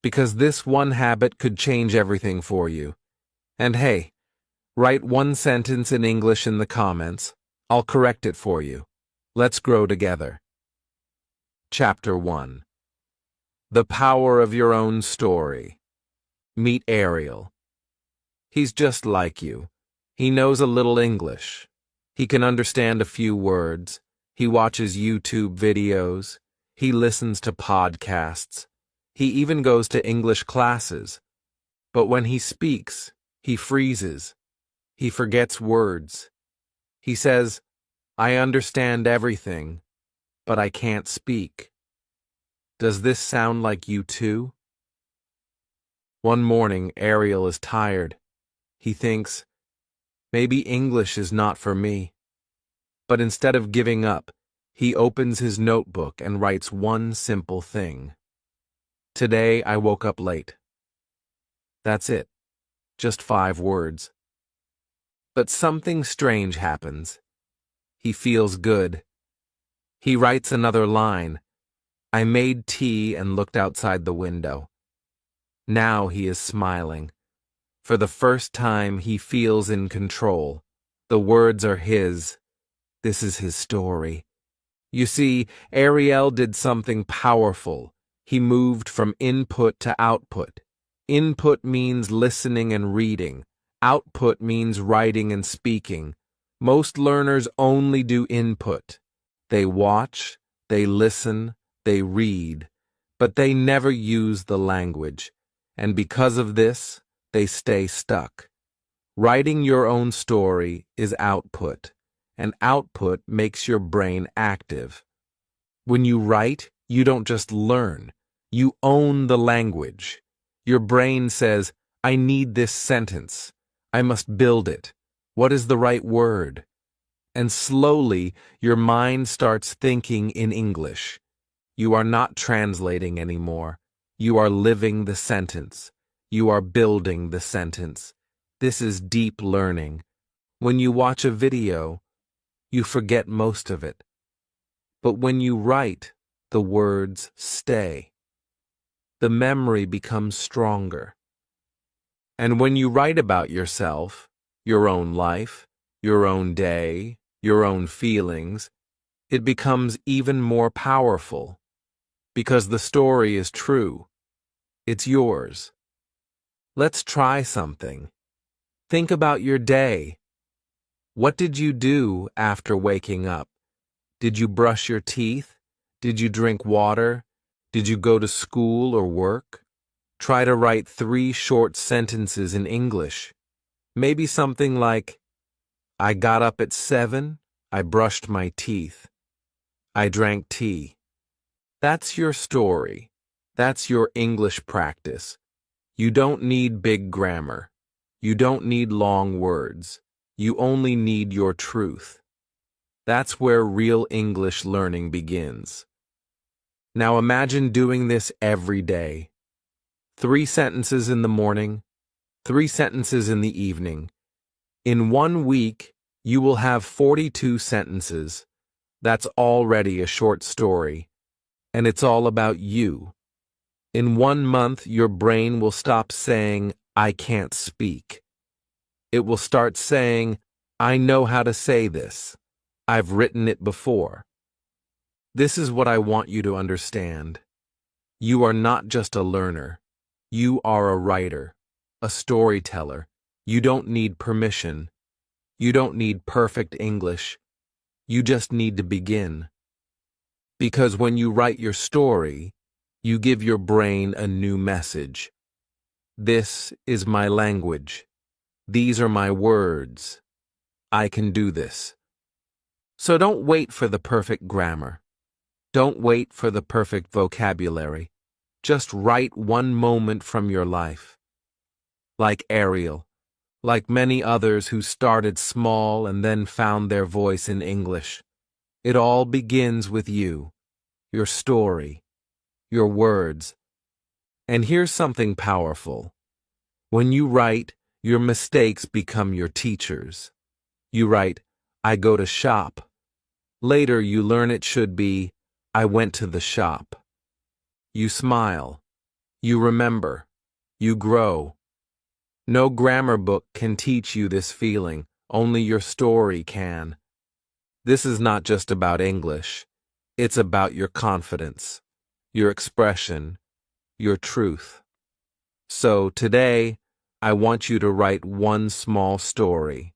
because this one habit could change everything for you. And hey, write one sentence in English in the comments. I'll correct it for you. Let's grow together. Chapter 1. The Power of Your Own Story. Meet Ariel. He's just like you. He knows a little English. He can understand a few words. He watches YouTube videos. He listens to podcasts. He even goes to English classes. But when he speaks, he freezes. He forgets words. He says, "I understand everything, but I can't speak." Does this sound like you too? One morning, Ariel is tired. He thinks, maybe English is not for me. But instead of giving up, he opens his notebook and writes one simple thing. Today I woke up late. That's it. Just 5 words. But something strange happens. He feels good. He writes another line. I made tea and looked outside the window. Now he is smiling. For the first time, he feels in control. The words are his. This is his story. You see, Ariel did something powerful. He moved from input to output. Input means listening and reading. Output means writing and speaking. Most learners only do input. They watch, they listen, they read, but they never use the language. And because of this, they stay stuck. Writing your own story is output, and output makes your brain active. When you write, you don't just learn. You own the language. Your brain says, I need this sentence. I must build it. What is the right word? And slowly, your mind starts thinking in English. You are not translating anymore. You are living the sentence. You are building the sentence. This is deep learning. When you watch a video, you forget most of it. But when you write, the words stay. The memory becomes stronger. And when you write about yourself, your own life, your own day, your own feelings, it becomes even more powerful. Because the story is true. It's yours. Let's try something. Think about your day. What did you do after waking up? Did you brush your teeth? Did you drink water? Did you go to school or work? Try to write 3 short sentences in English. Maybe something like, I got up at 7, I brushed my teeth. I drank tea. That's your story. That's your English practice. You don't need big grammar. You don't need long words. You only need your truth. That's where real English learning begins. Now imagine doing this every day. 3 sentences in the morning, 3 sentences in the evening. In 1 week, you will have 42 sentences. That's already a short story. And it's all about you. In 1 month, your brain will stop saying, I can't speak. It will start saying, I know how to say this. I've written it before. This is what I want you to understand. You are not just a learner. You are a writer, a storyteller. You don't need permission. You don't need perfect English. You just need to begin. Because when you write your story, you give your brain a new message. This is my language. These are my words. I can do this. So don't wait for the perfect grammar. Don't wait for the perfect vocabulary. Just write one moment from your life. Like Ariel, like many others who started small and then found their voice in English. It all begins with you, your story, your words. And here's something powerful. When you write, your mistakes become your teachers. You write, I go to shop. Later you learn it should be, I went to the shop. You smile. You remember. You grow. No grammar book can teach you this feeling, only your story can. This is not just about English. It's about your confidence, your expression, your truth. So today, I want you to write one small story,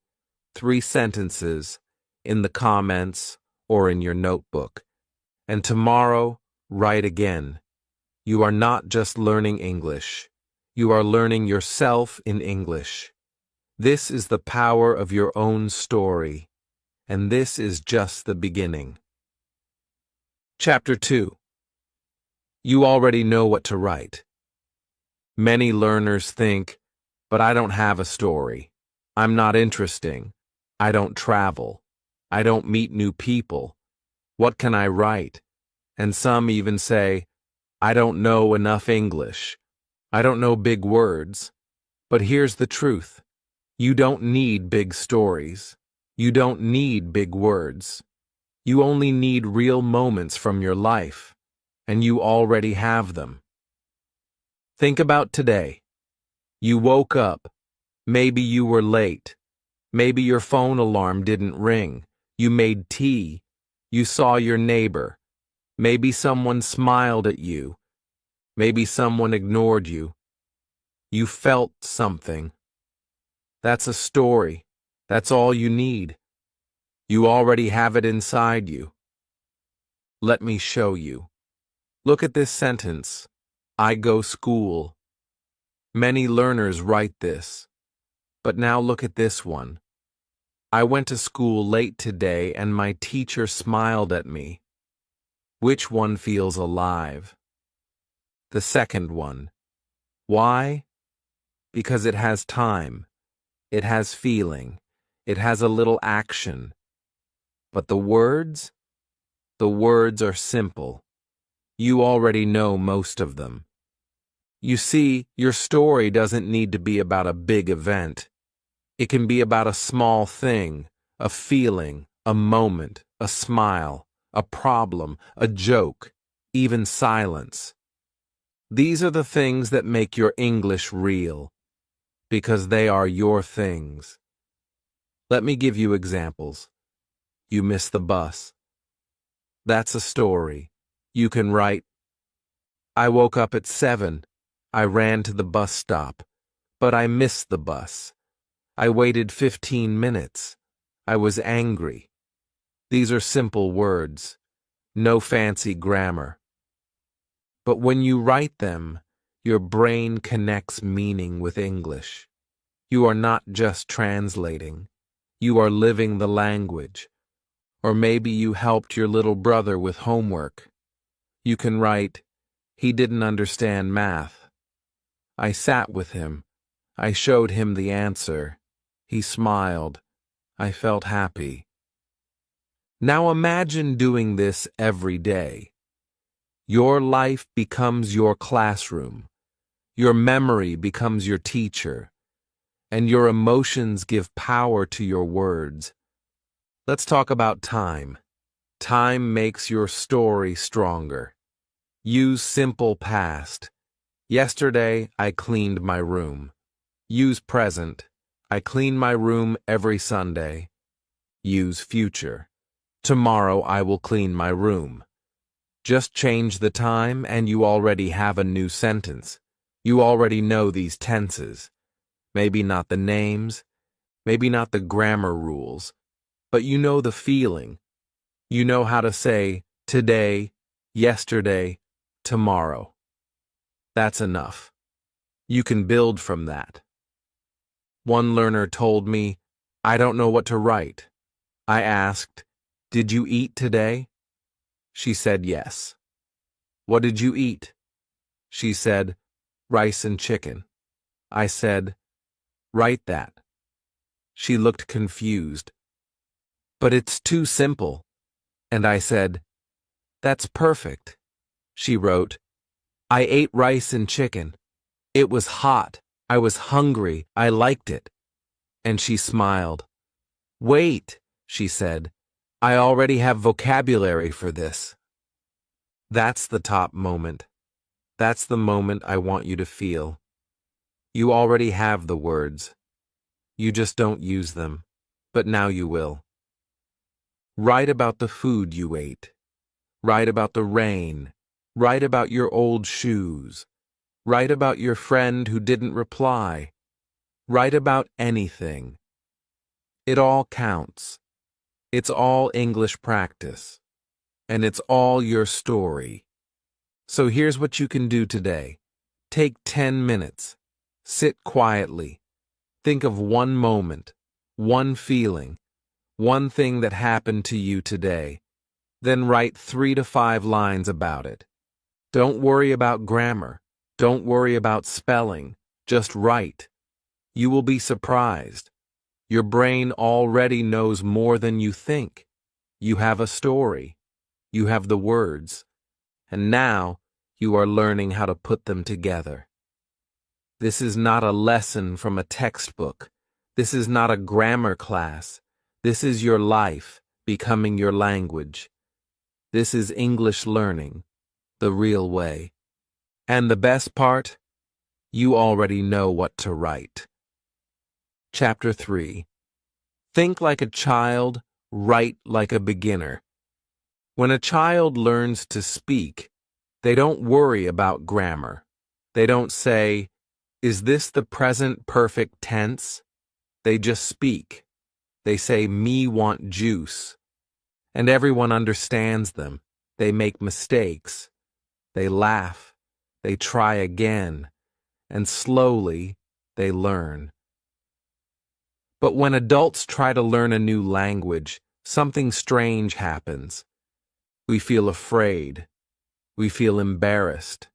3 sentences, in the comments or in your notebook. And tomorrow, write again. You are not just learning English. You are learning yourself in English. This is the power of your own story, and this is just the beginning. Chapter 2. You already know what to write. Many learners think, but I don't have a story. I'm not interesting. I don't travel. I don't meet new people. What can I write? And some even say, I don't know enough English. I don't know big words. But here's the truth. You don't need big stories. You don't need big words. You only need real moments from your life, and you already have them. Think about today. You woke up. Maybe you were late. Maybe your phone alarm didn't ring. You made tea. You saw your neighbor. Maybe someone smiled at you. Maybe someone ignored you. You felt something. That's a story. That's all you need. You already have it inside you. Let me show you. Look at this sentence. I go school. Many learners write this. But now look at this one. I went to school late today and my teacher smiled at me. Which one feels alive? The second one. Why? Because it has time. It has feeling. It has a little action. But the words? The words are simple. You already know most of them. You see, your story doesn't need to be about a big event. It can be about a small thing, a feeling, a moment, a smile, a problem, a joke, even silence. These are the things that make your English real, because they are your things. Let me give you examples. You miss the bus. That's a story. You can write, I woke up at 7. I ran to the bus stop, but I missed the bus. I waited 15 minutes. I was angry. These are simple words, no fancy grammar. But when you write them, your brain connects meaning with English. You are not just translating. You are living the language. Or maybe you helped your little brother with homework. You can write, he didn't understand math. I sat with him. I showed him the answer. He smiled. I felt happy. Now imagine doing this every day. Your life becomes your classroom. Your memory becomes your teacher. And your emotions give power to your words. Let's talk about time. Time makes your story stronger. Use simple past. Yesterday, I cleaned my room. Use present. I clean my room every Sunday. Use future. Tomorrow I will clean my room. Just change the time and you already have a new sentence. You already know these tenses. Maybe not the names, maybe not the grammar rules, but you know the feeling. You know how to say today, yesterday, tomorrow. That's enough. You can build from that. One learner told me, I don't know what to write. I asked, did you eat today? She said yes. What did you eat? She said, rice and chicken. I said, write that. She looked confused. But it's too simple. And I said, that's perfect. She wrote, I ate rice and chicken. It was hot. I was hungry. I liked it. And she smiled. Wait, she said. I already have vocabulary for this. That's the top moment. That's the moment I want you to feel. You already have the words. You just don't use them, but now you will. Write about the food you ate. Write about the rain. Write about your old shoes. Write about your friend who didn't reply. Write about anything. It all counts. It's all English practice. And it's all your story. So here's what you can do today. Take 10 minutes. Sit quietly. Think of one moment, one feeling, one thing that happened to you today. Then write 3 to 5 lines about it. Don't worry about grammar. Don't worry about spelling. Just write. You will be surprised. Your brain already knows more than you think. You have a story. You have the words. And now you are learning how to put them together. This is not a lesson from a textbook. This is not a grammar class. This is your life becoming your language. This is English learning, the real way. And the best part? You already know what to write. Chapter 3. Think like a child, write like a beginner. When a child learns to speak, they don't worry about grammar. They don't say, "Is this the present perfect tense?" They just speak. They say, "Me want juice." And everyone understands them. They make mistakes. They laugh. They try again. And slowly, they learn. But when adults try to learn a new language, something strange happens. We feel afraid. We feel embarrassed.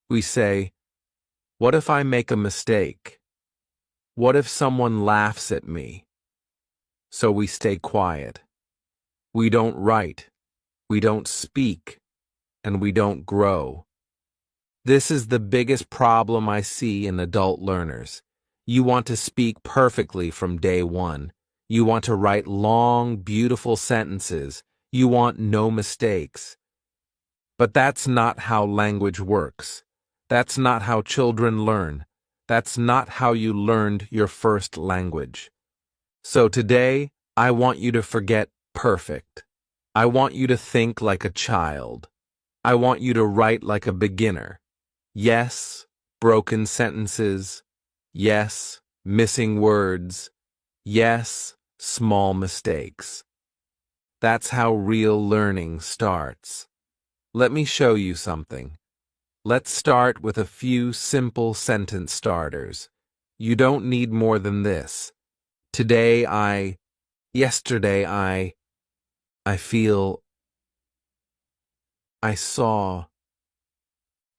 We say, "What if I make a mistake? What if someone laughs at me?" So we stay quiet. We don't write. We don't speak. And we don't grow. This is the biggest problem I see in adult learners. You want to speak perfectly from day one. You want to write long, beautiful sentences. You want no mistakes. But that's not how language works. That's not how children learn. That's not how you learned your first language. So today, I want you to forget perfect. I want you to think like a child. I want you to write like a beginner. Yes, broken sentences. Yes, missing words. Yes, small mistakes. That's how real learning starts. Let me show you something. Let's start with a few simple sentence starters. You don't need more than this. Today yesterday I feel, I saw,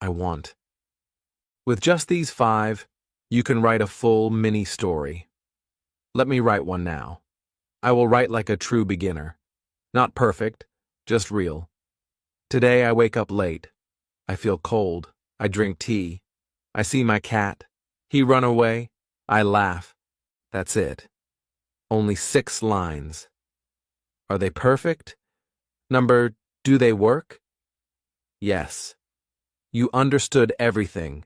I want. With just these 5, you can write a full mini story. Let me write one now. I will write like a true beginner. Not perfect, just real. Today I wake up late. I feel cold. I drink tea. I see my cat. He run away. I laugh. That's it. Only 6 lines. Are they perfect? Number, do they work? Yes. You understood everything.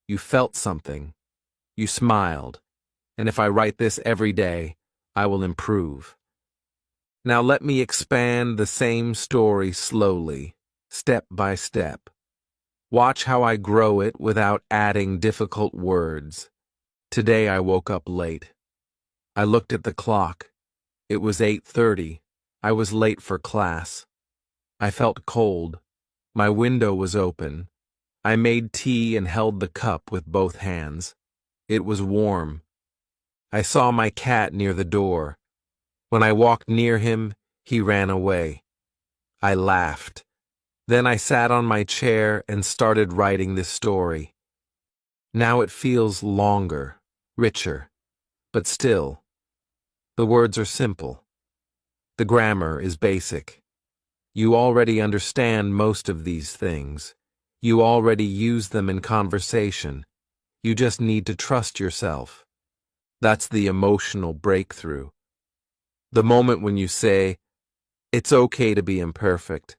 You felt something. You smiled. And if I write this every day, I will improve. Now let me expand the same story slowly, step by step. Watch how I grow it without adding difficult words. Today I woke up late. I looked at the clock. It was 8:30. I was late for class. I felt cold. My window was open. I made tea and held the cup with both hands. It was warm. I saw my cat near the door. When I walked near him, he ran away. I laughed. Then I sat on my chair and started writing this story. Now it feels longer, richer, but still, the words are simple. The grammar is basic. You already understand most of these things. You already use them in conversation. You just need to trust yourself. That's the emotional breakthrough. The moment when you say, "It's okay to be imperfect."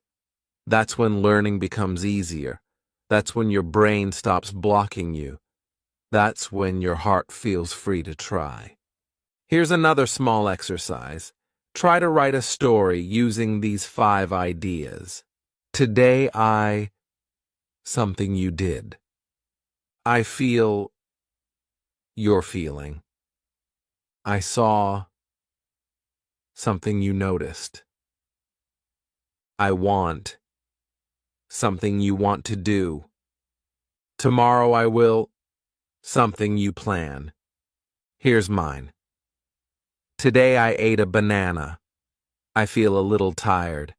That's when learning becomes easier. That's when your brain stops blocking you. That's when your heart feels free to try. Here's another small exercise. Try to write a story using these 5 ideas. Today something you did. I feel you're feeling. I saw something you noticed. I want something you want to do. Tomorrow I will something you plan. Here's mine. Today I ate a banana. I feel a little tired.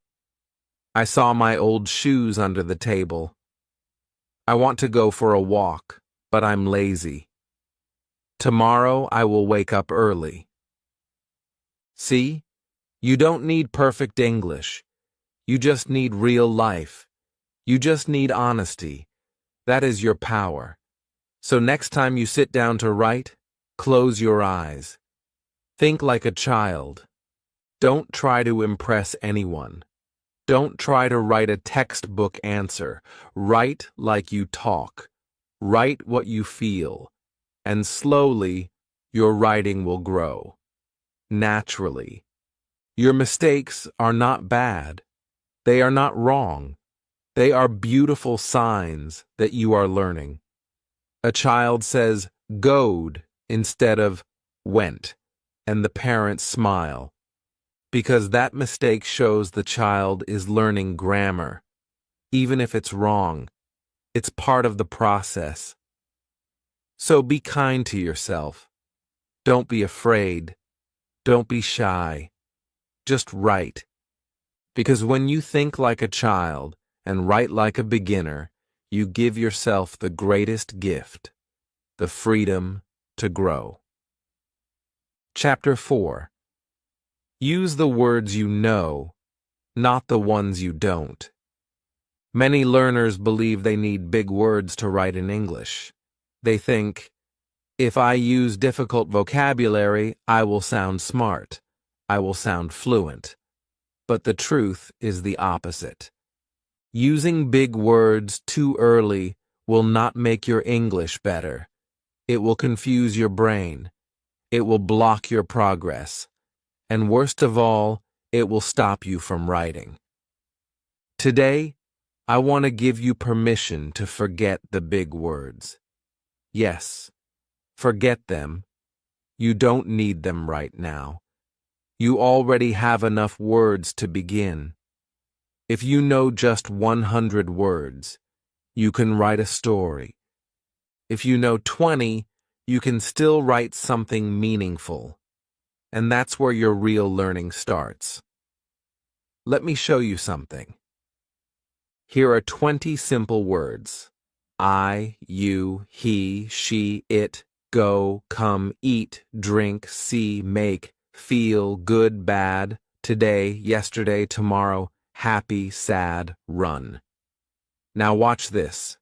I saw my old shoes under the table. I want to go for a walk, but I'm lazy. Tomorrow I will wake up early. See? You don't need perfect English. You just need real life. You just need honesty. That is your power. So next time you sit down to write, close your eyes. Think like a child. Don't try to impress anyone. Don't try to write a textbook answer. Write like you talk. Write what you feel. And slowly, your writing will grow. Naturally. Your mistakes are not bad. They are not wrong. They are beautiful signs that you are learning. A child says "goed" instead of "went," and the parents smile, because that mistake shows the child is learning grammar. Even if it's wrong, it's part of the process. So be kind to yourself. Don't be afraid. Don't be shy. Just write. Because when you think like a child and write like a beginner, you give yourself the greatest gift, the freedom to grow. Chapter 4. Use the words you know, not the ones you don't. Many learners believe they need big words to write in English. They think, if I use difficult vocabulary, I will sound smart. I will sound fluent. But the truth is the opposite. Using big words too early will not make your English better. It will confuse your brain. It will block your progress. And worst of all, it will stop you from writing. Today, I want to give you permission to forget the big words. Yes, forget them. You don't need them right now. You already have enough words to begin. If you know just 100 words, you can write a story. If you know 20, you can still write something meaningful. And that's where your real learning starts. Let me show you something. Here are 20 simple words. I, you, he, she, it, go, come, eat, drink, see, make, feel, good, bad, today, yesterday, tomorrow, happy, sad, run. Now watch this.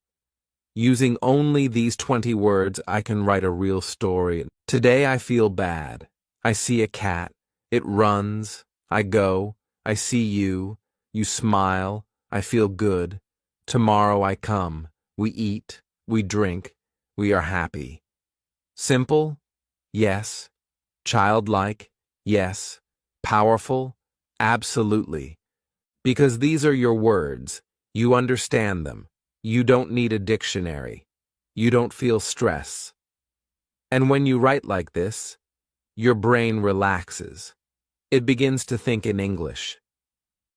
Using only these 20 words, I can write a real story. Today I feel bad. I see a cat. It runs. I go. I see you. You smile. I feel good. Tomorrow I come. We eat. We drink. We are happy. Simple? Yes. Childlike? Yes. Powerful? Absolutely. Because these are your words. You understand them. You don't need a dictionary. You don't feel stress. And when you write like this, your brain relaxes. It begins to think in English.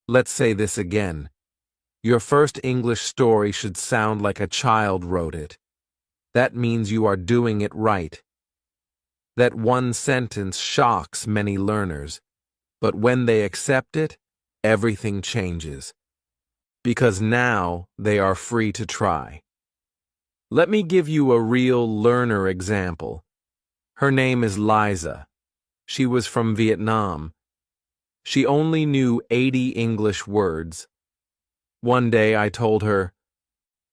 Let's say this again. Your first English story should sound like a child wrote it. That means you are doing it right. That one sentence shocks many learners, but when they accept it, everything changes. Because now they are free to try. Let me give you a real learner example. Her name is Liza. She was from Vietnam. She only knew 80 English words. One day I told her,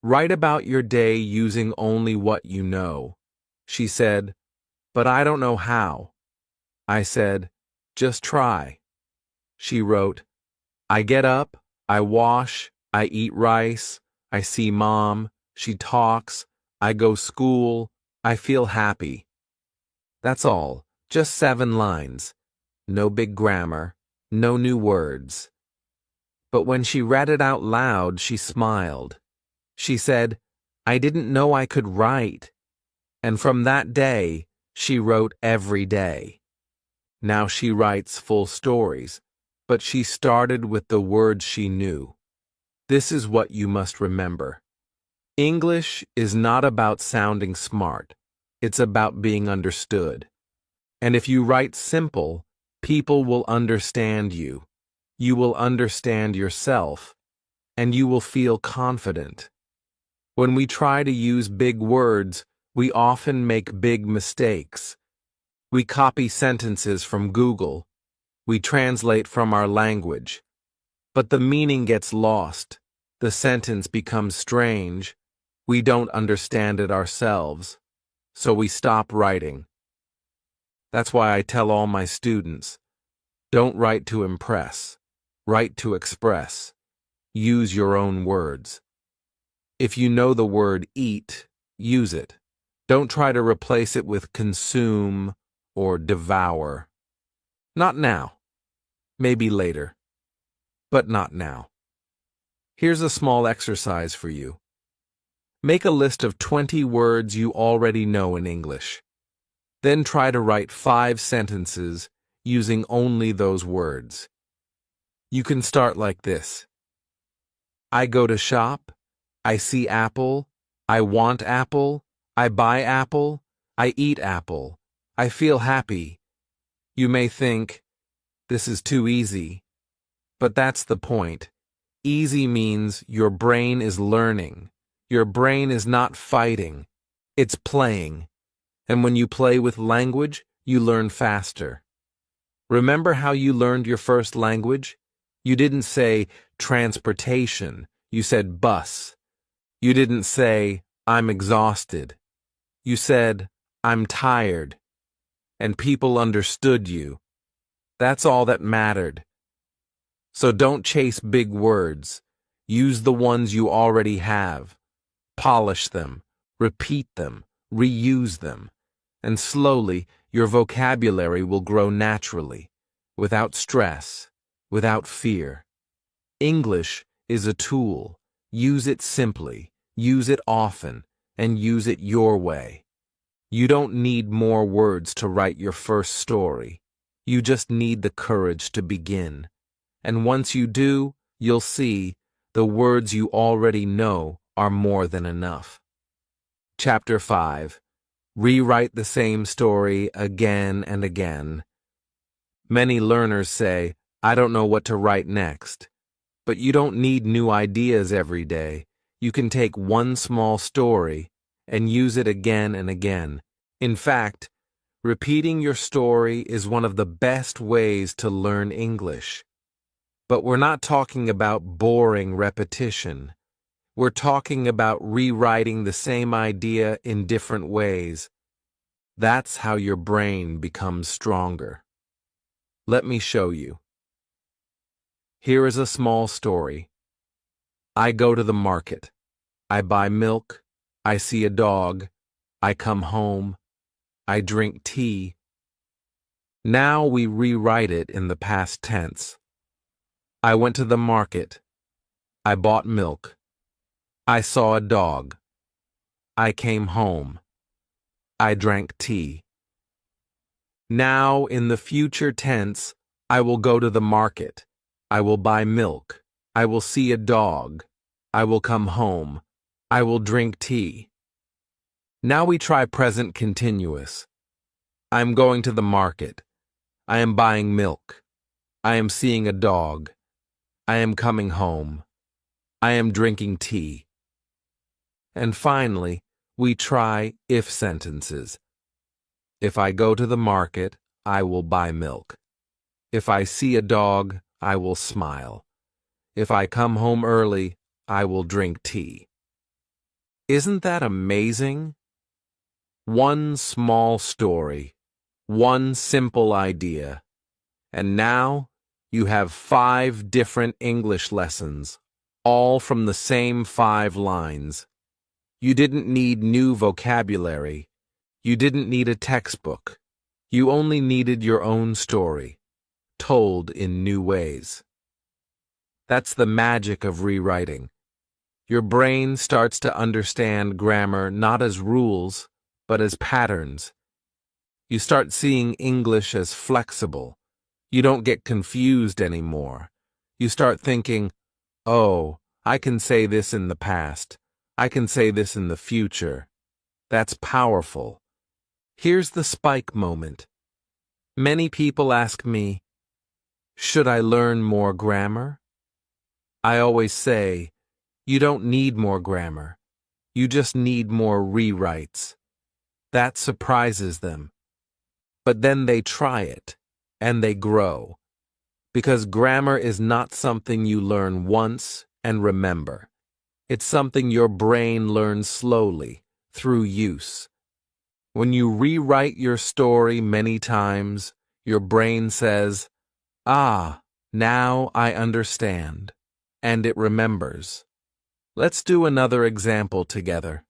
"Write about your day using only what you know." She said, "But I don't know how." I said, "Just try." She wrote, "I get up, I wash, I eat rice, I see mom, she talks, I go school, I feel happy. That's all, just 7 lines. No big grammar, no new words. But when she read it out loud, she smiled. She said, I didn't know I could write. And from that day, she wrote every day. Now she writes full stories, but she started with the words she knew. This is what you must remember. English is not about sounding smart. It's about being understood. And if you write simple, people will understand you. You will understand yourself, and you will feel confident. When we try to use big words, we often make big mistakes. We copy sentences from Google. We translate from our language. But the meaning gets lost. The sentence becomes strange. We don't understand it ourselves. So we stop writing. That's why I tell all my students, don't write to impress. Write to express. Use your own words. If you know the word eat, use it. Don't try to replace it with consume or devour. Not now. Maybe later. But not now. Here's a small exercise for you. Make a list of 20 words you already know in English. Then try to write 5 sentences using only those words. You can start like this. I go to shop. I see apple. I want apple. I buy apple. I eat apple. I feel happy. You may think, this is too easy. But that's the point. Easy means your brain is learning. Your brain is not fighting. It's playing. And when you play with language, you learn faster. Remember how you learned your first language? You didn't say transportation. You said bus. You didn't say, I'm exhausted. You said, I'm tired. And people understood you. That's all that mattered. So don't chase big words. Use the ones you already have. Polish them, repeat them, reuse them. And slowly, your vocabulary will grow naturally, without stress, without fear. English is a tool. Use it simply, use it often, and use it your way. You don't need more words to write your first story. You just need the courage to begin. And once you do, you'll see the words you already know are more than enough. Chapter 5. Rewrite the same story again and again. Many learners say, I don't know what to write next. But you don't need new ideas every day. You can take one small story and use it again and again. In fact, repeating your story is one of the best ways to learn English. But we're not talking about boring repetition. We're talking about rewriting the same idea in different ways. That's how your brain becomes stronger. Let me show you. Here is a small story. I go to the market. I buy milk. I see a dog. I come home. I drink tea. Now we rewrite it in the past tense. I went to the market. I bought milk. I saw a dog. I came home. I drank tea. Now, in the future tense, I will go to the market. I will buy milk. I will see a dog. I will come home. I will drink tea. Now we try present continuous. I am going to the market. I am buying milk. I am seeing a dog. I am coming home. I am drinking tea. And finally, we try if sentences. If I go to the market, I will buy milk. If I see a dog, I will smile. If I come home early, I will drink tea. Isn't that amazing? One small story, one simple idea, and now you have 5 different English lessons, all from the same 5 lines. You didn't need new vocabulary. You didn't need a textbook. You only needed your own story, told in new ways. That's the magic of rewriting. Your brain starts to understand grammar not as rules, but as patterns. You start seeing English as flexible. You don't get confused anymore. You start thinking, oh, I can say this in the past. I can say this in the future. That's powerful. Here's the spike moment. Many people ask me, should I learn more grammar? I always say, you don't need more grammar. You just need more rewrites. That surprises them. But then they try it, and they grow. Because grammar is not something you learn once and remember. It's something your brain learns slowly, through use. When you rewrite your story many times, your brain says, ah, now I understand, and it remembers. Let's do another example together.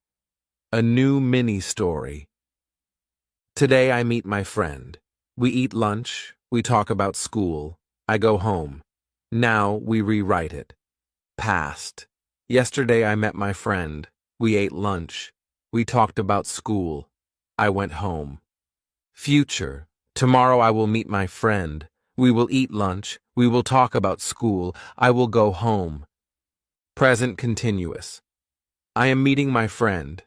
A new mini-story. Today I meet my friend. We eat lunch, we talk about school, I go home. Now we rewrite it. Past. Yesterday I met my friend. We ate lunch. We talked about school. I went home. Future. Tomorrow I will meet my friend. We will eat lunch. We will talk about school. I will go home. Present continuous. I am meeting my friend.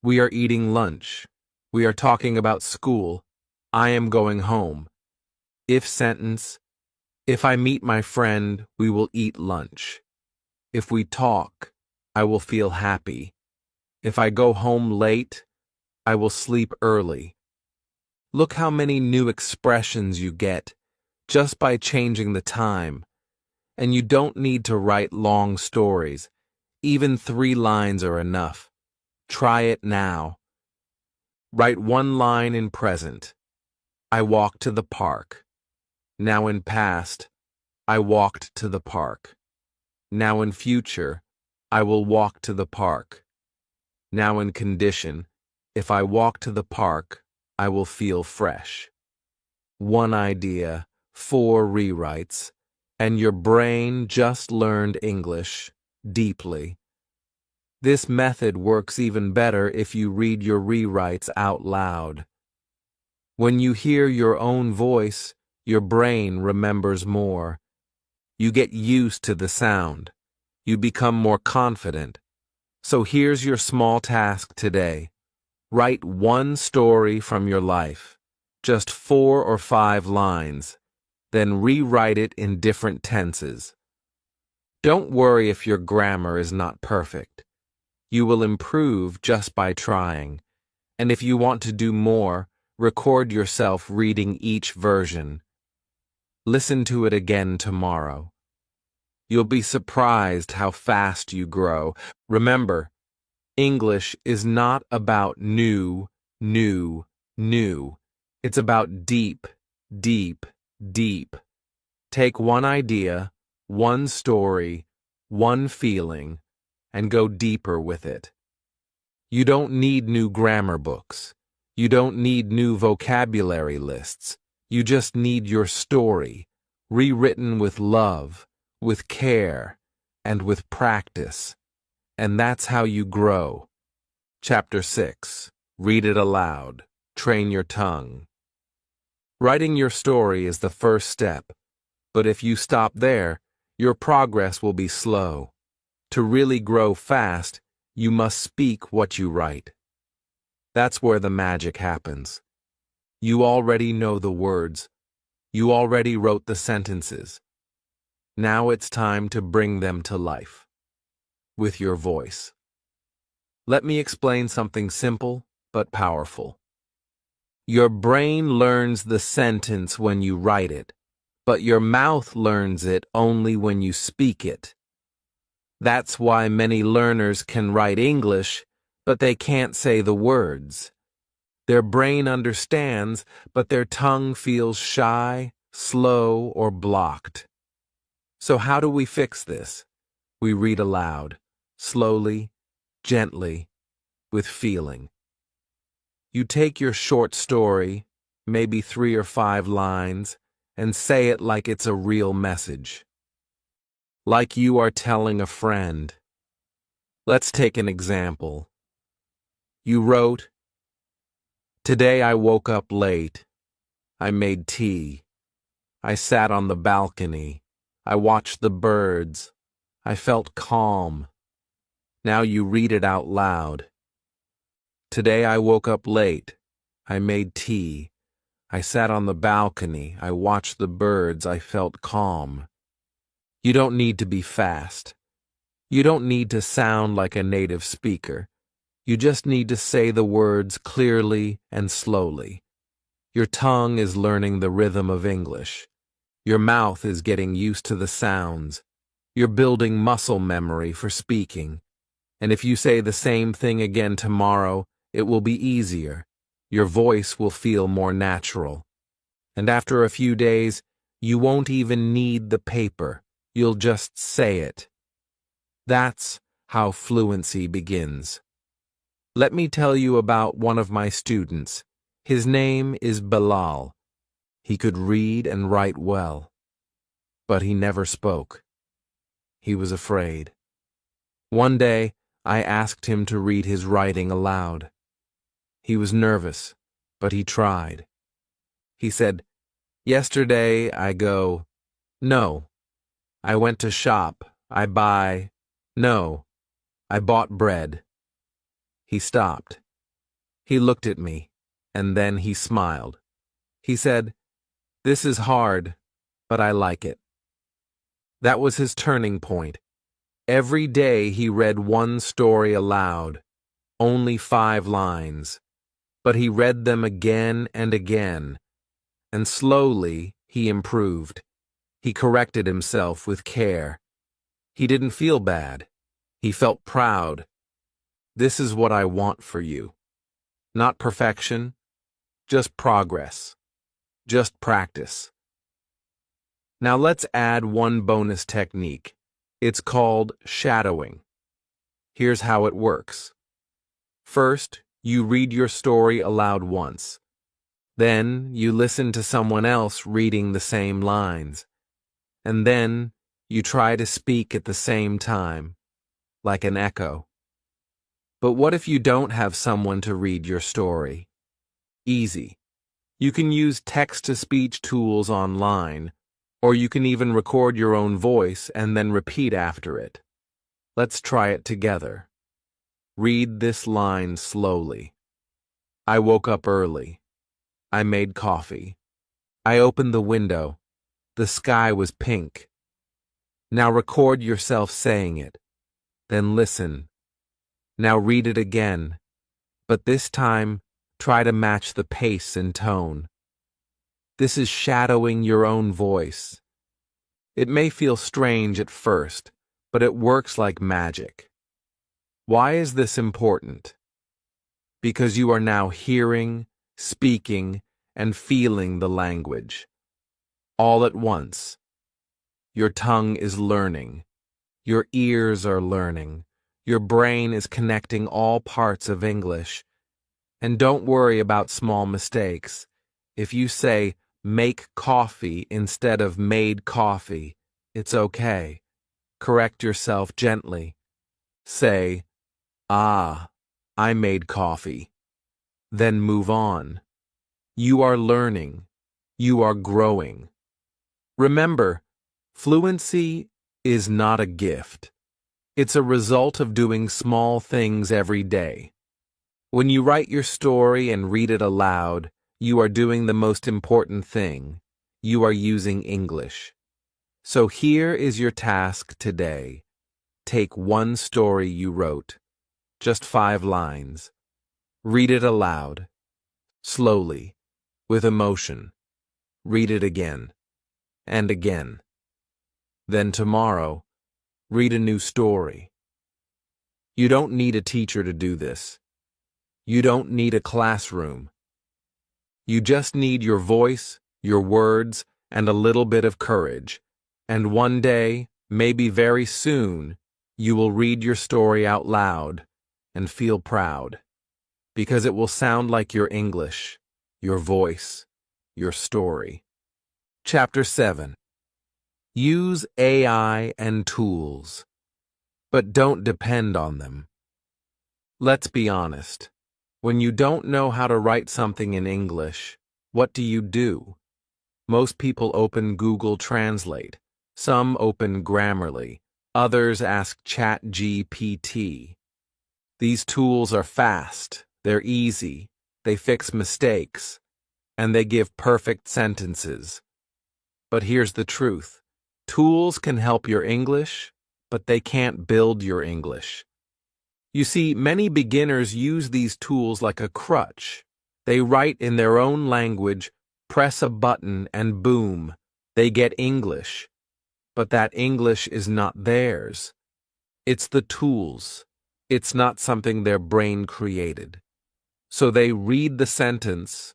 We are eating lunch. We are talking about school. I am going home. If sentence. If I meet my friend, we will eat lunch. If we talk, I will feel happy. If I go home late, I will sleep early. Look how many new expressions you get just by changing the time. And you don't need to write long stories. Even 3 lines are enough. Try it now. Write 1 line in present. I walked to the park. Now in past, I walked to the park. Now in future, I will walk to the park. Now in condition, if I walk to the park, I will feel fresh. 1 idea, 4 rewrites, and your brain just learned English deeply. This method works even better if you read your rewrites out loud. When you hear your own voice, your brain remembers more. You get used to the sound. You become more confident. So here's your small task today. Write 1 story from your life, just 4 or 5 lines, then rewrite it in different tenses. Don't worry if your grammar is not perfect. You will improve just by trying. And if you want to do more, record yourself reading each version. Listen to it again tomorrow. You'll be surprised how fast you grow. Remember, English is not about new. It's about deep. Take 1 idea, 1 story, 1 feeling, and go deeper with it. You don't need new grammar books. You don't need new vocabulary lists. You just need your story, rewritten with love, with care, and with practice. And that's how you grow. Chapter 6. Read it aloud. Train your tongue. Writing your story is the first step, but if you stop there, your progress will be slow. To really grow fast, you must speak what you write. That's where the magic happens. You already know the words. You already wrote the sentences. Now it's time to bring them to life. With your voice. Let me explain something simple but powerful. Your brain learns the sentence when you write it, but your mouth learns it only when you speak it. That's why many learners can write English, but they can't say the words. Their brain understands, but their tongue feels shy, slow, or blocked. So how do we fix this? We read aloud, slowly, gently, with feeling. You take your short story, maybe 3 or 5 lines, and say it like it's a real message. Like you are telling a friend. Let's take an example. You wrote, "Today I woke up late. I made tea. I sat on the balcony. I watched the birds. I felt calm." Now you read it out loud. Today I woke up late. I made tea. I sat on the balcony. I watched the birds. I felt calm. You don't need to be fast. You don't need to sound like a native speaker. You just need to say the words clearly and slowly. Your tongue is learning the rhythm of English. Your mouth is getting used to the sounds. You're building muscle memory for speaking. And if you say the same thing again tomorrow, it will be easier. Your voice will feel more natural. And after a few days, you won't even need the paper. You'll just say it. That's how fluency begins. Let me tell you about one of my students. His name is Bilal. He could read and write well, but he never spoke. He was afraid. One day, I asked him to read his writing aloud. He was nervous, but he tried. He said, "Yesterday I go, no. I went to shop, I buy, no. I bought bread." He stopped. He looked at me, and then he smiled. He said, "This is hard, but I like it." That was his turning point. Every day he read one story aloud, only 5 lines. But he read them again and again, and slowly he improved. He corrected himself with care. He didn't feel bad. He felt proud. This is what I want for you. Not perfection, just progress. Just practice. Now let's add one bonus technique. It's called shadowing. Here's how it works. First, you read your story aloud once. Then, you listen to someone else reading the same lines. And then, you try to speak at the same time, like an echo. But what if you don't have someone to read your story? Easy. You can use text-to-speech tools online, or you can even record your own voice and then repeat after it. Let's try it together. Read this line slowly. I woke up early. I made coffee. I opened the window. The sky was pink. Now record yourself saying it. Then listen. Now read it again, but this time try to match the pace and tone. This is shadowing your own voice. It may feel strange at first, but it works like magic. Why is this important? Because you are now hearing, speaking, and feeling the language. All at once. Your tongue is learning. Your ears are learning. Your brain is connecting all parts of English. And don't worry about small mistakes. If you say, "make coffee" instead of "made coffee," it's okay. Correct yourself gently. Say, "Ah, I made coffee." Then move on. You are learning. You are growing. Remember, fluency is not a gift. It's a result of doing small things every day. When you write your story and read it aloud, you are doing the most important thing. You are using English. So here is your task today. Take one story you wrote. Just 5 lines. Read it aloud. Slowly. With emotion. Read it again. And again. Then tomorrow, read a new story. You don't need a teacher to do this. You don't need a classroom. You just need your voice, your words, and a little bit of courage. And one day, maybe very soon, you will read your story out loud and feel proud. because it will sound like your English, your voice, your story. Chapter 7. Use AI and tools, but don't depend on them. Let's be honest. When you don't know how to write something in English, what do? Most people open Google Translate. Some open Grammarly. Others ask ChatGPT. These tools are fast, they're easy, they fix mistakes, and they give perfect sentences. But here's the truth. Tools can help your English, but they can't build your English. You see, many beginners use these tools like a crutch. They write in their own language, press a button, and boom, they get English. But that English is not theirs. It's the tools. It's not something their brain created. So they read the sentence,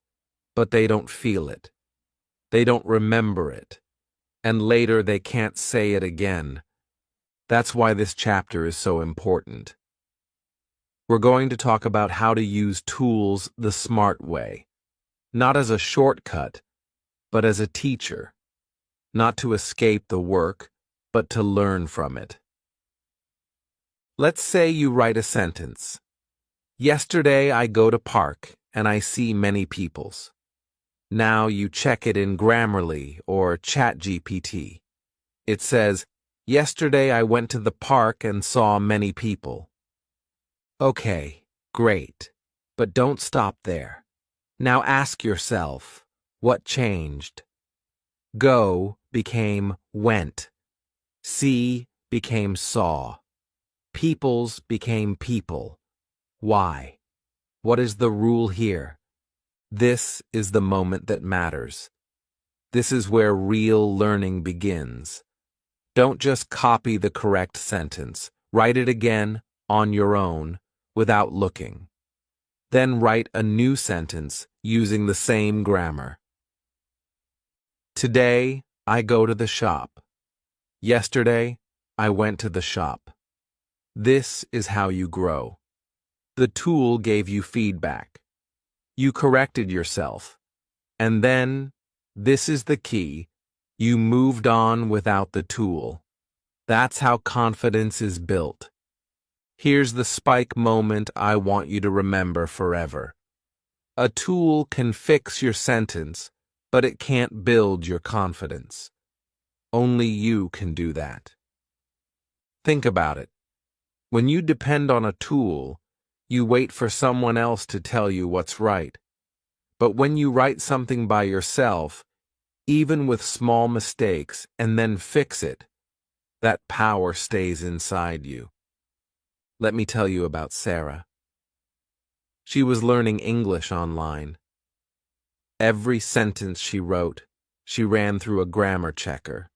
but they don't feel it. They don't remember it. And later they can't say it again. That's why this chapter is so important. We're going to talk about how to use tools the smart way. Not as a shortcut, but as a teacher. Not to escape the work, but to learn from it. Let's say you write a sentence. Yesterday I go to park and I see many peoples. Now you check it in Grammarly or ChatGPT. It says, yesterday I went to the park and saw many people. Okay, great. But don't stop there. Now ask yourself, what changed? Go became went. See became saw. Peoples became people. Why? What is the rule here? This is the moment that matters. This is where real learning begins. Don't just copy the correct sentence. Write it again, on your own, without looking. Then write a new sentence using the same grammar. Today, I go to the shop. Yesterday, I went to the shop. This is how you grow. The tool gave you feedback. You corrected yourself. And then, this is the key, you moved on without the tool. That's how confidence is built. Here's the spike moment I want you to remember forever. A tool can fix your sentence, but it can't build your confidence. Only you can do that. Think about it. When you depend on a tool, you wait for someone else to tell you what's right. But when you write something by yourself, even with small mistakes, and then fix it, that power stays inside you. Let me tell you about Sarah. She was learning English online. Every sentence she wrote, she ran through a grammar checker.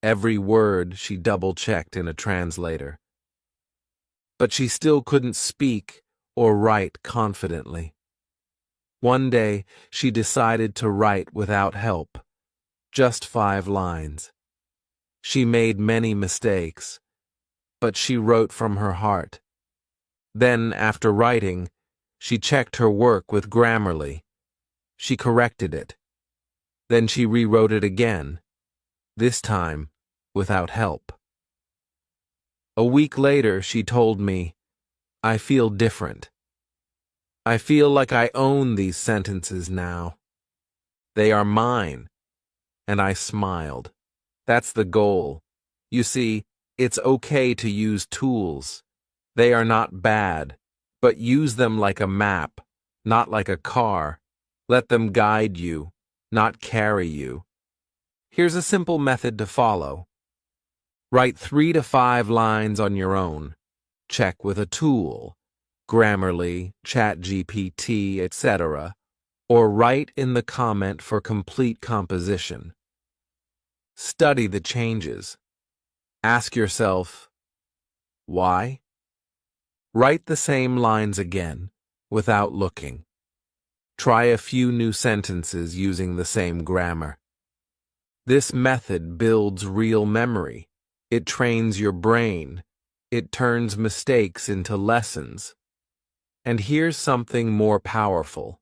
Every word she double-checked in a translator. But she still couldn't speak or write confidently. One day, she decided to write without help, just 5 lines. She made many mistakes, but she wrote from her heart. Then, after writing, she checked her work with Grammarly. She corrected it. Then she rewrote it again, this time without help. A week later, she told me, I feel different. I feel like I own these sentences now. They are mine. And I smiled. That's the goal. You see, it's okay to use tools. They are not bad, but use them like a map, not like a car. Let them guide you, not carry you. Here's a simple method to follow. Write 3 to 5 lines on your own. Check with a tool, Grammarly, ChatGPT, etc., or write in the comment for complete composition. Study the changes. Ask yourself, why? Write the same lines again, without looking. Try a few new sentences using the same grammar. This method builds real memory. It trains your brain. It turns mistakes into lessons. And here's something more powerful.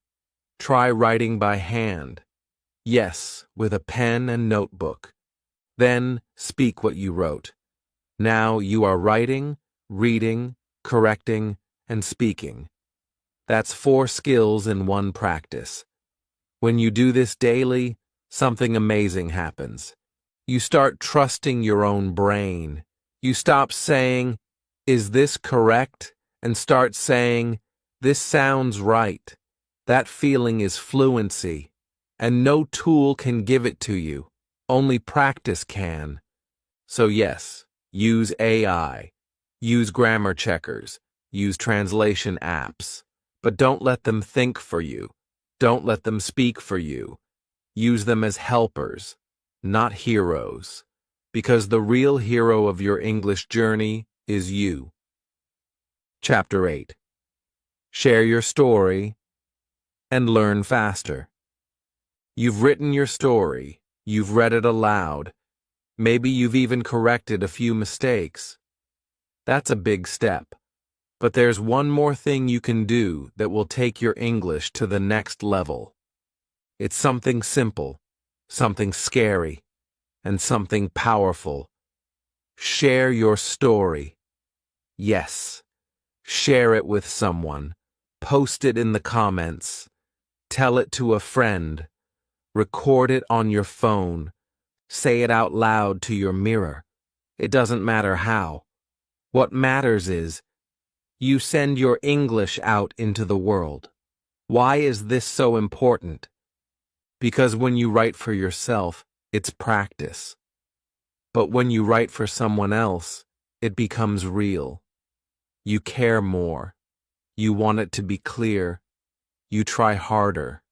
Try writing by hand. Yes, with a pen and notebook. Then speak what you wrote. Now you are writing, reading, correcting, and speaking. That's 4 skills in one practice. When you do this daily, something amazing happens. You start trusting your own brain. You stop saying, "Is this correct?" and start saying, "This sounds right." That feeling is fluency, and no tool can give it to you. Only practice can. So yes, use AI. Use grammar checkers. Use translation apps. But don't let them think for you. Don't let them speak for you. Use them as helpers, not heroes. Because the real hero of your English journey is you. Chapter 8. Share your story and learn faster. You've written your story. You've read it aloud. Maybe you've even corrected a few mistakes. That's a big step. But there's one more thing you can do that will take your English to the next level. It's something simple, something scary, and something powerful. Share your story. Yes, share it with someone. Post it in the comments. Tell it to a friend. Record it on your phone. Say it out loud to your mirror. It doesn't matter how. What matters is you send your English out into the world. Why is this so important? Because when you write for yourself, it's practice. But when you write for someone else, it becomes real. You care more. You want it to be clear. You try harder.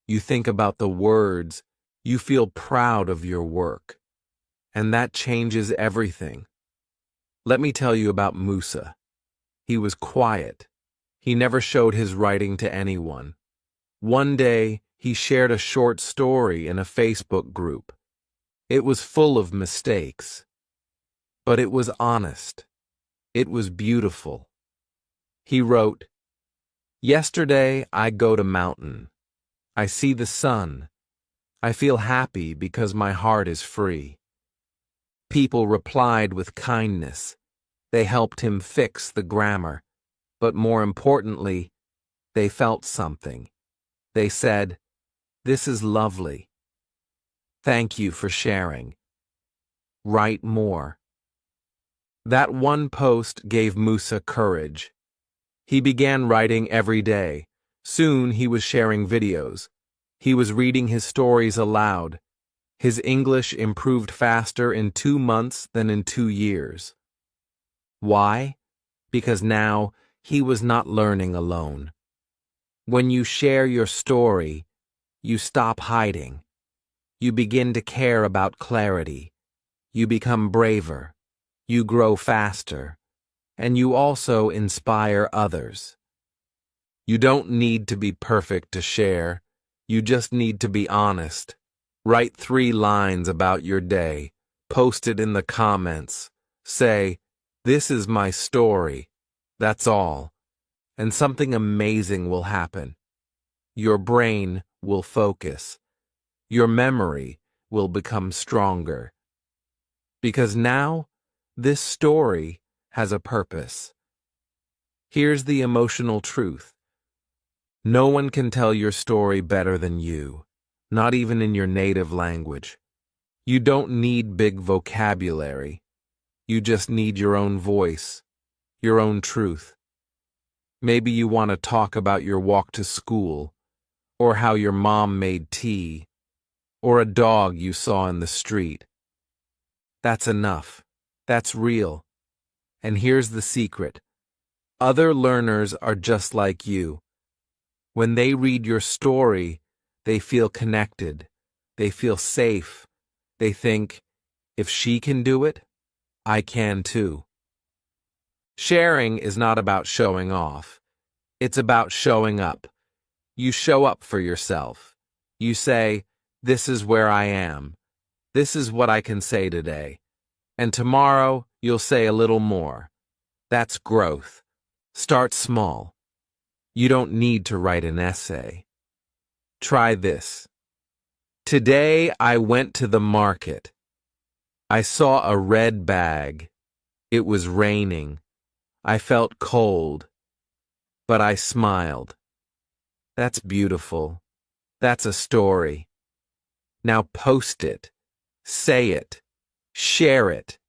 You think about the words. You feel proud of your work. And that changes everything. Let me tell you about Musa. He was quiet. He never showed his writing to anyone. One day, he shared a short story in a Facebook group. It was full of mistakes. But it was honest. It was beautiful. He wrote, "Yesterday I go to mountain. I see the sun. I feel happy because my heart is free." People replied with kindness. They helped him fix the grammar. But more importantly, they felt something. They said, "This is lovely. Thank you for sharing. Write more." That one post gave Musa courage. He began writing every day. Soon he was sharing videos. He was reading his stories aloud. His English improved faster in 2 months than in 2 years. Why? Because now he was not learning alone. When you share your story, you stop hiding. You begin to care about clarity. You become braver. You grow faster. And you also inspire others. You don't need to be perfect to share. You just need to be honest. Write 3 lines about your day. Post it in the comments. Say, "This is my story." That's all. And something amazing will happen. Your brain will focus. Your memory will become stronger. Because now, this story has a purpose. Here's the emotional truth. No one can tell your story better than you, not even in your native language. You don't need big vocabulary. You just need your own voice, your own truth. Maybe you want to talk about your walk to school, or how your mom made tea, or a dog you saw in the street. That's enough. That's real. And here's the secret. Other learners are just like you. When they read your story, they feel connected. They feel safe. They think, if she can do it, I can too. Sharing is not about showing off. It's about showing up. You show up for yourself. You say, "This is where I am. This is what I can say today." And tomorrow, you'll say a little more. That's growth. Start small. You don't need to write an essay. Try this. Today I went to the market. I saw a red bag. It was raining. I felt cold, but I smiled. That's beautiful. That's a story. Now post it, say it, share it,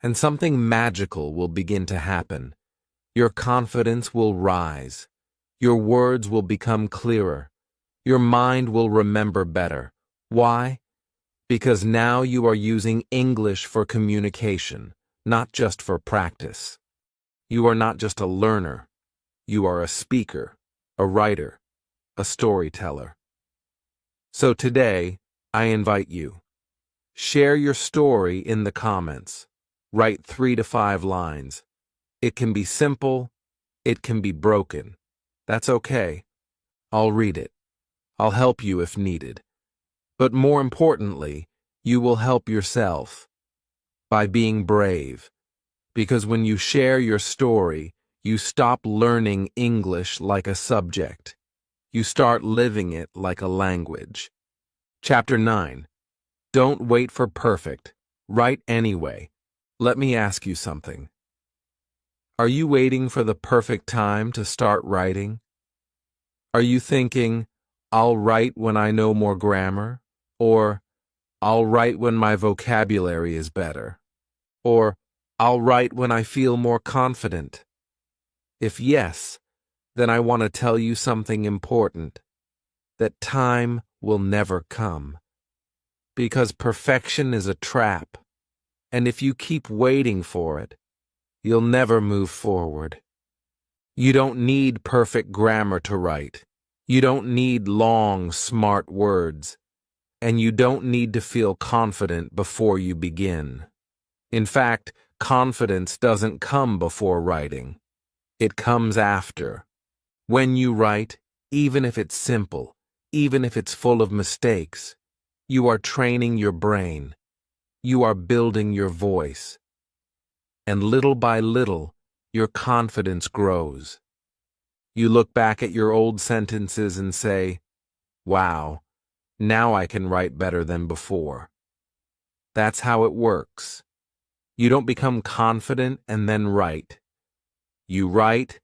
and something magical will begin to happen. Your confidence will rise. Your words will become clearer. Your mind will remember better. Why? Because now you are using English for communication, not just for practice. You are not just a learner. You are a speaker, a writer, a storyteller. So today, I invite you. Share your story in the comments. Write 3 to 5 lines. It can be simple. It can be broken. That's okay. I'll read it. I'll help you if needed. But more importantly, you will help yourself by being brave. Because when you share your story, you stop learning English like a subject. You start living it like a language. Chapter 9. Don't wait for perfect. Write anyway. Let me ask you something. Are you waiting for the perfect time to start writing? Are you thinking, I'll write when I know more grammar? Or, I'll write when my vocabulary is better? Or, I'll write when I feel more confident? If yes, then I want to tell you something important. That time will never come. Because perfection is a trap. And if you keep waiting for it, you'll never move forward. You don't need perfect grammar to write. You don't need long, smart words. And you don't need to feel confident before you begin. In fact, confidence doesn't come before writing. It comes after. When you write, even if it's simple, even if it's full of mistakes, you are training your brain. You are building your voice. And little by little, your confidence grows. You look back at your old sentences and say, wow, now I can write better than before. That's how it works. You don't become confident and then write. You write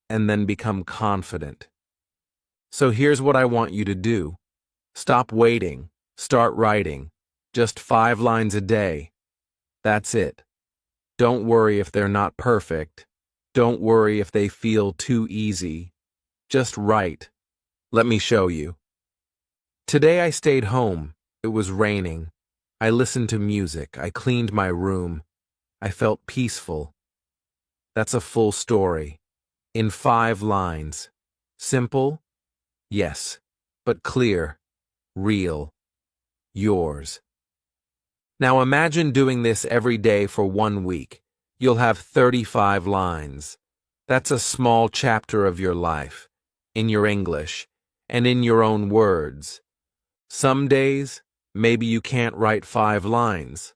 and then become confident. So here's what I want you to do. Stop waiting. Start writing. Just 5 lines a day. That's it. Don't worry if they're not perfect. Don't worry if they feel too easy. Just write. Let me show you. Today I stayed home. It was raining. I listened to music. I cleaned my room. I felt peaceful. That's a full story. In 5 lines. Simple? Yes. But clear. Real. Yours. Now imagine doing this every day for 1 week. You'll have 35 lines. That's a small chapter of your life, in your English, and in your own words. Some days, maybe you can't write 5 lines.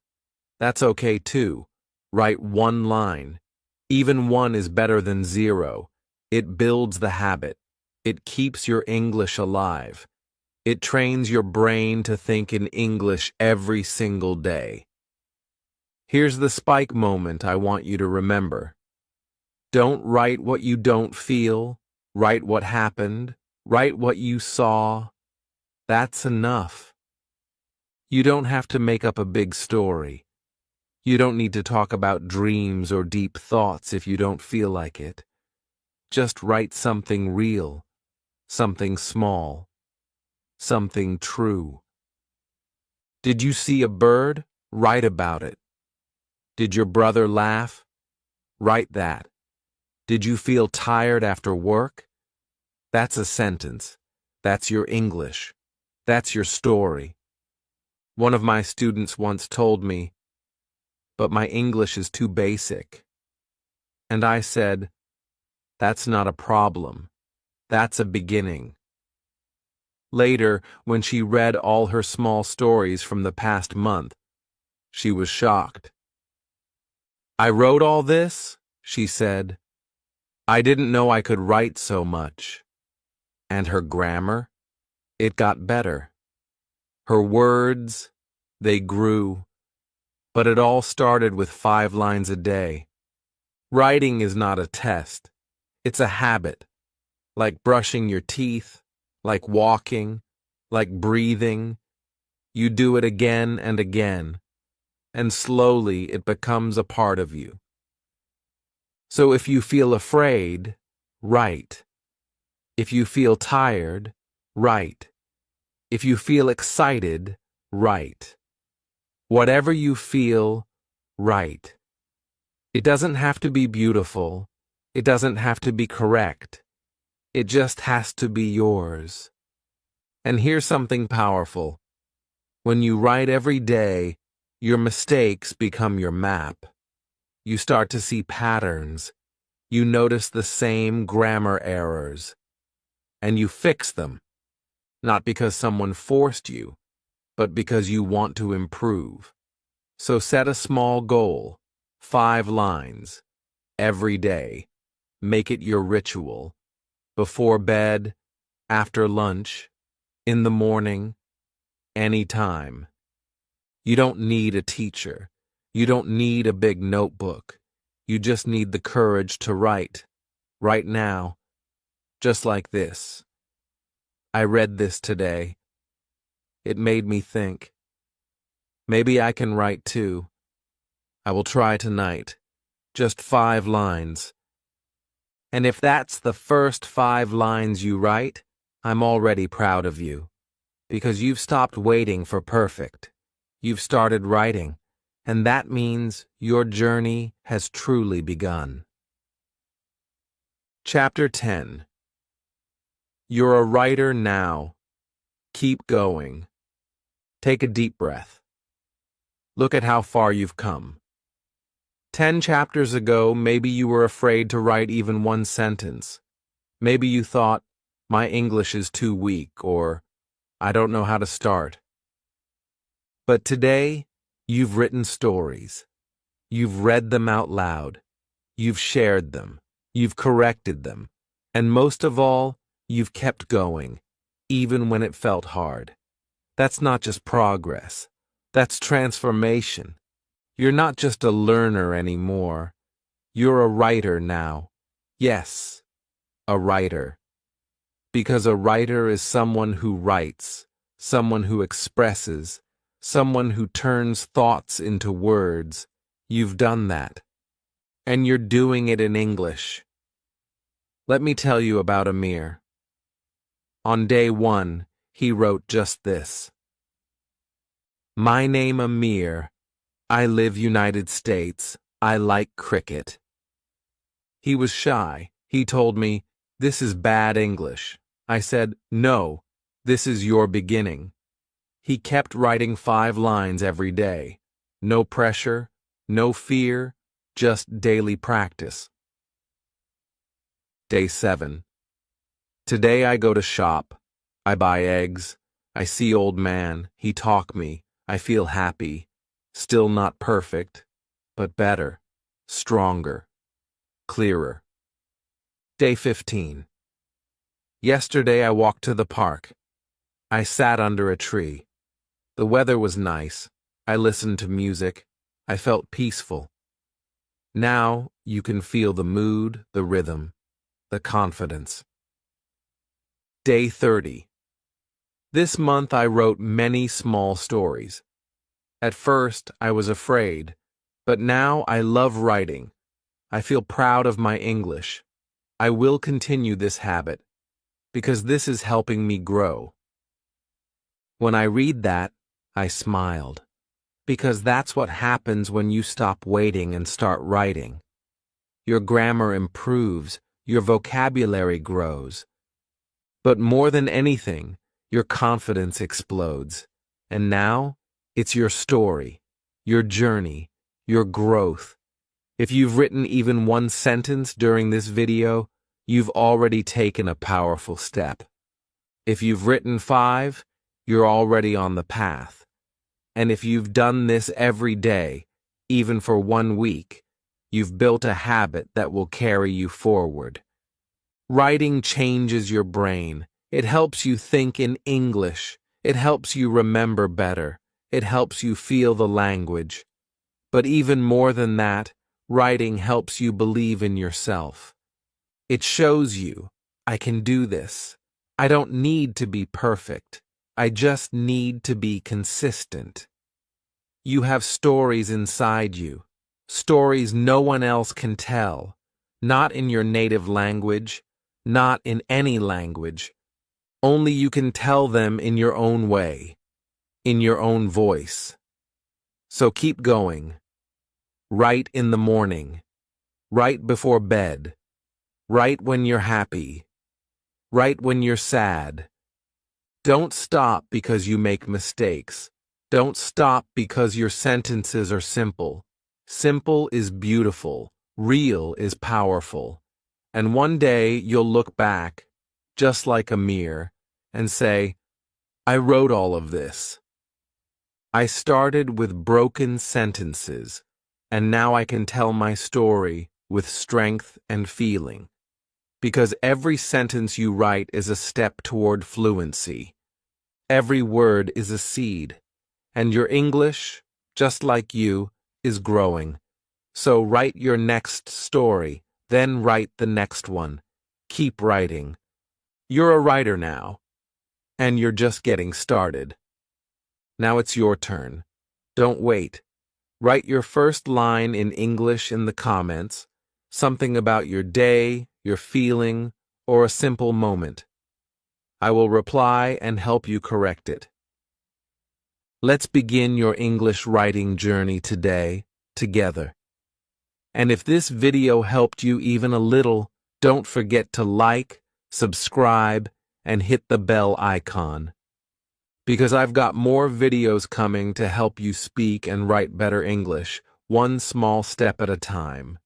That's okay too. Write 1 line. Even 1 is better than 0. It builds the habit. It keeps your English alive. It trains your brain to think in English every single day. Here's the spike moment I want you to remember. Don't write what you don't feel. Write what happened. Write what you saw. That's enough. You don't have to make up a big story. You don't need to talk about dreams or deep thoughts if you don't feel like it. Just write something real, something small, something true. Did you see a bird? Write about it. Did your brother laugh? Write that. Did you feel tired after work? That's a sentence. That's your English. That's your story. One of my students once told me, "But my English is too basic." And I said, "That's not a problem. That's a beginning." Later, when she read all her small stories from the past month, she was shocked. "I wrote all this," she said, I didn't know I could write so much. And her grammar? It got better. Her words, they grew. But it all started with 5 lines a day. Writing is not a test. It's a habit. Like brushing your teeth, like walking, like breathing. You do it again and again, and slowly it becomes a part of you. So if you feel afraid, write. If you feel tired, write. If you feel excited, write. Whatever you feel, write. It doesn't have to be beautiful. It doesn't have to be correct. It just has to be yours. And here's something powerful. When you write every day, your mistakes become your map. You start to see patterns. You notice the same grammar errors. And you fix them. Not because someone forced you, but because you want to improve. So set a small goal, 5 lines, every day. Make it your ritual. Before bed, after lunch, in the morning, anytime. You don't need a teacher. You don't need a big notebook. You just need the courage to write. Right now. Just like this. I read this today. It made me think. Maybe I can write too. I will try tonight. Just 5 lines. And if that's the first 5 lines you write, I'm already proud of you. Because you've stopped waiting for perfect. You've started writing, and that means your journey has truly begun. Chapter 10. You're a writer now. Keep going. Take a deep breath. Look at how far you've come. 10 chapters ago, maybe you were afraid to write even one sentence. Maybe you thought, my English is too weak, or I don't know how to start. But today, you've written stories. You've read them out loud. You've shared them. You've corrected them. And most of all, you've kept going, even when it felt hard. That's not just progress. That's transformation. You're not just a learner anymore. You're a writer now. Yes, a writer. Because a writer is someone who writes, someone who expresses, someone who turns thoughts into words. You've done that. And you're doing it in English. Let me tell you about Amir. On day 1, he wrote just this. My name Amir. I live United States. I like cricket. He was shy. He told me, this is bad English. I said, no, this is your beginning. He kept writing 5 lines every day. No pressure, no fear, just daily practice. Day 7. Today I go to shop. I buy eggs. I see old man. He talk me. I feel happy. Still not perfect, but better, stronger, clearer. Day 15. Yesterday I walked to the park. I sat under a tree. The weather was nice. I listened to music. I felt peaceful. Now you can feel the mood, the rhythm, the confidence. Day 30. This month I wrote many small stories. At first, I was afraid, but now I love writing. I feel proud of my English. I will continue this habit, because this is helping me grow. When I read that, I smiled, because that's what happens when you stop waiting and start writing. Your grammar improves, your vocabulary grows. But more than anything, your confidence explodes. And now, it's your story, your journey, your growth. If you've written even one sentence during this video, you've already taken a powerful step. If you've written 5, you're already on the path. And if you've done this every day, even for 1 week, you've built a habit that will carry you forward. Writing changes your brain. It helps you think in English. It helps you remember better. It helps you feel the language. But even more than that, writing helps you believe in yourself. It shows you, I can do this. I don't need to be perfect. I just need to be consistent. You have stories inside you, stories no one else can tell, not in your native language, not in any language. Only you can tell them in your own way, in your own voice. So keep going. Write in the morning. Write before bed. Write when you're happy. Write when you're sad. Don't stop because you make mistakes. Don't stop because your sentences are simple. Simple is beautiful. Real is powerful. And one day you'll look back, just like a mirror, and say, I wrote all of this. I started with broken sentences, and now I can tell my story with strength and feeling. Because every sentence you write is a step toward fluency. Every word is a seed, and your English, just like you, is growing. So write your next story, then write the next one. Keep writing. You're a writer now, and you're just getting started. Now it's your turn. Don't wait. Write your first line in English in the comments, something about your day, your feeling, or a simple moment. I will reply and help you correct it. Let's begin your English writing journey today, together. And if this video helped you even a little, don't forget to like, subscribe, and hit the bell icon. Because I've got more videos coming to help you speak and write better English, one small step at a time.